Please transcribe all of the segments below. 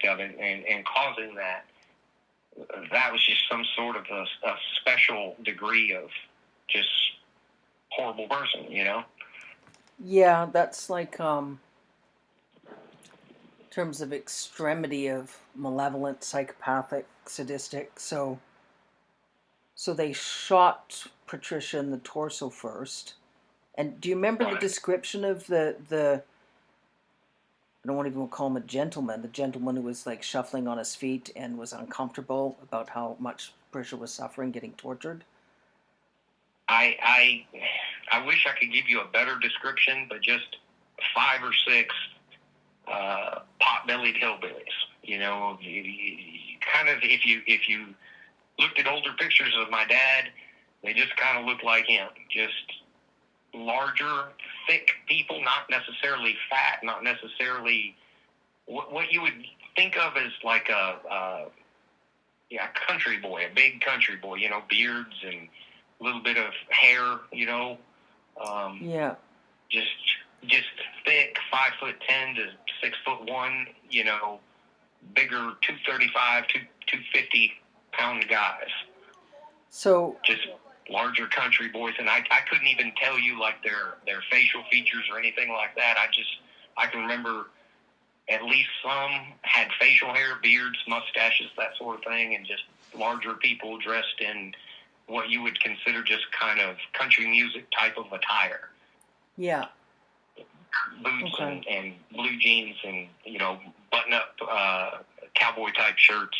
aspect of it and causing that, that was just some sort of a special degree of just horrible person, you know? Yeah, that's like, in terms of extremity of malevolent, psychopathic, sadistic. So they shot Patricia in the torso first. And do you remember the description of the I don't even call him a gentleman, the gentleman who was like shuffling on his feet and was uncomfortable about how much Patricia was suffering, getting tortured? I wish I could give you a better description, but just 5 or 6 pot-bellied hillbillies. You know, kind of if you looked at older pictures of my dad, they just kind of looked like him. Just larger, thick people, not necessarily fat, not necessarily what you would think of as like a country boy, a big country boy. You know, beards and a little bit of hair. You know, just thick, 5'10" to 6'1". You know, bigger 235, 250 pound guys. So just larger country boys, and I couldn't even tell you like their facial features or anything like that. I can remember at least some had facial hair, beards, mustaches, that sort of thing, and just larger people dressed in what you would consider just kind of country music type of attire. Yeah. Boots and blue jeans and, you know, button-up cowboy type shirts.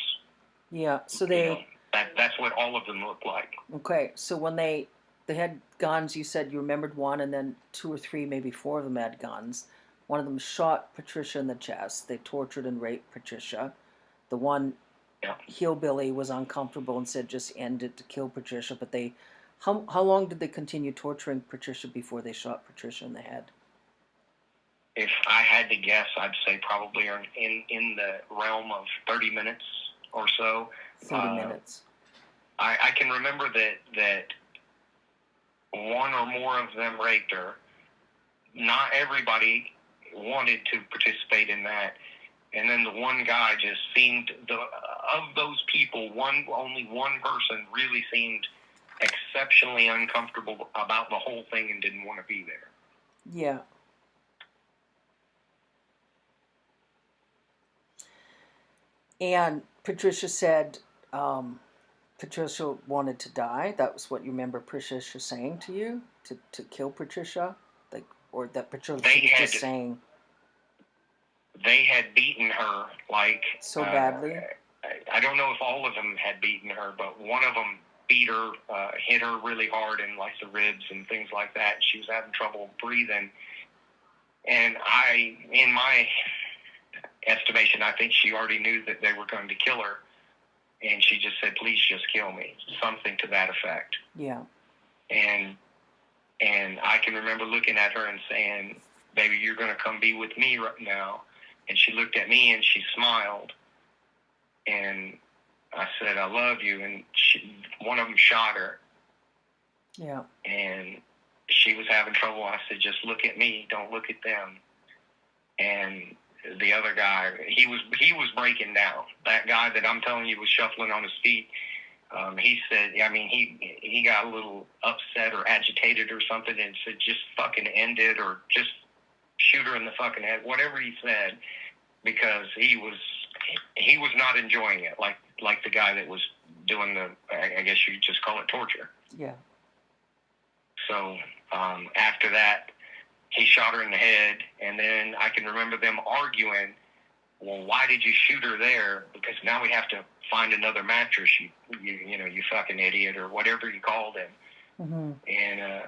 Yeah, so that's what all of them look like. Okay, so when they had guns, you said you remembered one, and then 2 or 3, maybe 4 of them had guns. One of them shot Patricia in the chest. They tortured and raped Patricia. The one hillbilly was uncomfortable and said just end it to kill Patricia. But how long did they continue torturing Patricia before they shot Patricia in the head? If I had to guess, I'd say probably in the realm of 30 minutes or so. 30 minutes. I can remember that one or more of them raped her. Not everybody wanted to participate in that. And then the one guy just seemed, of those people, only one person really seemed exceptionally uncomfortable about the whole thing and didn't want to be there. Yeah. And Patricia said Patricia wanted to die. That was what you remember Patricia saying to you, to kill Patricia? Like, or that Patricia was just saying... They had beaten her, like... So badly? I don't know if all of them had beaten her, but one of them beat her, hit her really hard in, like, the ribs and things like that. She was having trouble breathing. And in my estimation, I think she already knew that they were going to kill her. And she just said, please just kill me. Something to that effect. Yeah. And I can remember looking at her and saying, baby, you're going to come be with me right now. And she looked at me and she smiled. And I said, I love you. And one of them shot her. Yeah. And she was having trouble. I said, just look at me. Don't look at them. And the other guy, he was breaking down. That guy that I'm telling you was shuffling on his feet. He said, I mean, he got a little upset or agitated or something and said, just fucking end it or just shoot her in the fucking head, whatever he said, because he was not enjoying it, like the guy that was doing I guess you'd just call it torture. Yeah. So after that, he shot her in the head, and then I can remember them arguing, well, why did you shoot her there? Because now we have to find another mattress, you fucking idiot, or whatever you called him. Mm-hmm. And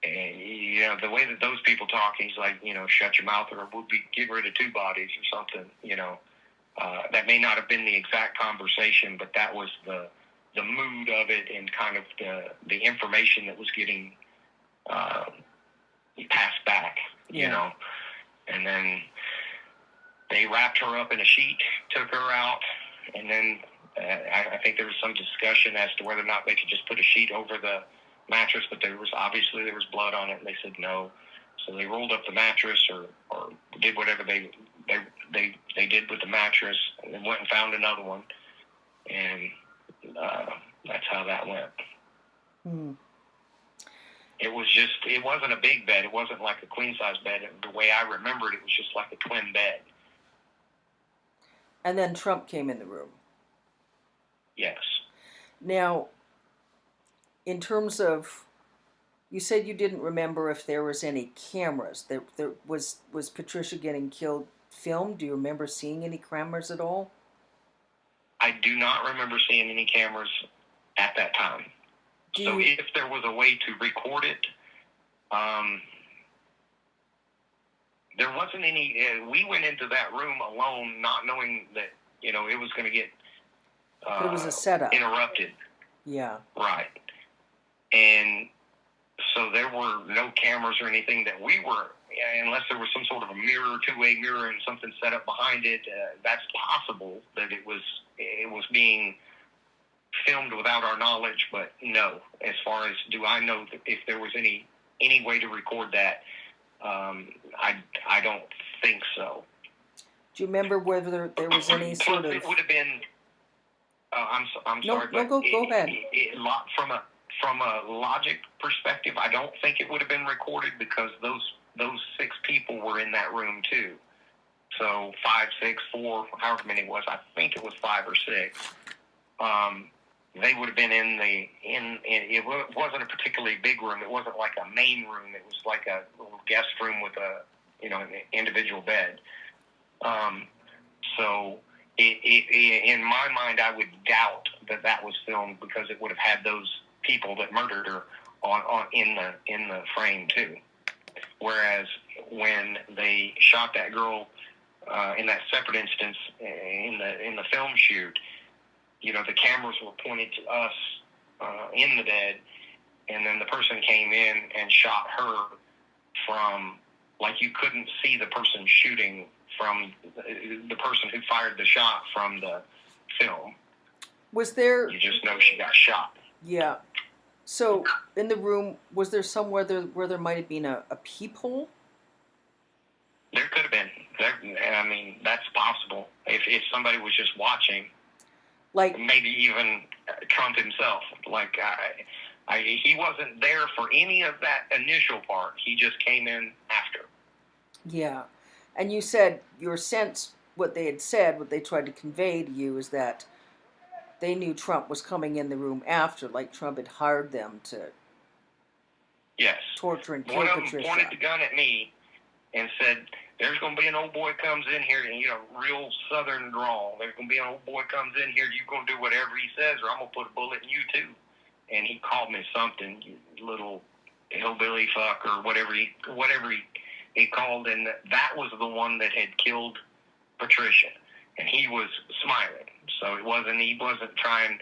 you know, the way that those people talk, he's like, you know, shut your mouth or we'll be getting rid of 2 bodies or something, you know. That may not have been the exact conversation, but that was the mood of it and kind of the information that was getting passed back, you know. And then they wrapped her up in a sheet, took her out, and then I think there was some discussion as to whether or not they could just put a sheet over the mattress, but there was blood on it, and they said no. So they rolled up the mattress or did whatever they did with the mattress, and went and found another one, and that's how that went. Hmm. It wasn't a big bed. It wasn't like a queen-size bed. The way I remembered it was just like a twin bed. And then Trump came in the room. Yes. Now, in terms of, you said you didn't remember if there was any cameras. There was Patricia getting killed filmed? Do you remember seeing any cameras at all? I do not remember seeing any cameras at that time. So if there was a way to record it, there wasn't any. We went into that room alone, not knowing that it was going to get but it was a setup. Interrupted. Yeah. Right. And so there were no cameras or anything that we were, unless there was some sort of a mirror, two-way mirror, and something set up behind it. That's possible that it was being filmed without our knowledge, but no. As far as do I know if there was any way to record that, I don't think so. Do you remember whether there was any sort of? It would have been. I'm sorry, but go ahead. From a logic perspective, I don't think it would have been recorded because those 6 people were in that room too. So 5, 6, 4, however many it was. I think it was 5 or 6. They would have been in it wasn't a particularly big room. It wasn't like a main room. It was like a little guest room with an individual bed. So in my mind, I would doubt that was filmed because it would have had those people that murdered her on in the frame too. Whereas when they shot that girl in that separate instance in the film shoot, the cameras were pointed to us in the bed, and then the person came in and shot her from, like, you couldn't see the person shooting from the person who fired the shot from the film. Was there? You just know she got shot. Yeah. So in the room, was there somewhere where there might have been a peephole? There could have been. I mean, that's possible. If somebody was just watching. Like maybe even Trump himself. Like he wasn't there for any of that initial part. He just came in after. Yeah, and you said your sense, what they had said, what they tried to convey to you, is that they knew Trump was coming in the room after, like Trump had hired them to. Yes. Torture and kill Patricia. One of them pointed the gun at me and said, "There's going to be an old boy comes in here," and real Southern drawl. "There's going to be an old boy comes in here. You're going to do whatever he says, or I'm going to put a bullet in you too." And he called me something, "You little hillbilly fuck," or whatever he called, and that was the one that had killed Patricia, and he was smiling. So he wasn't trying,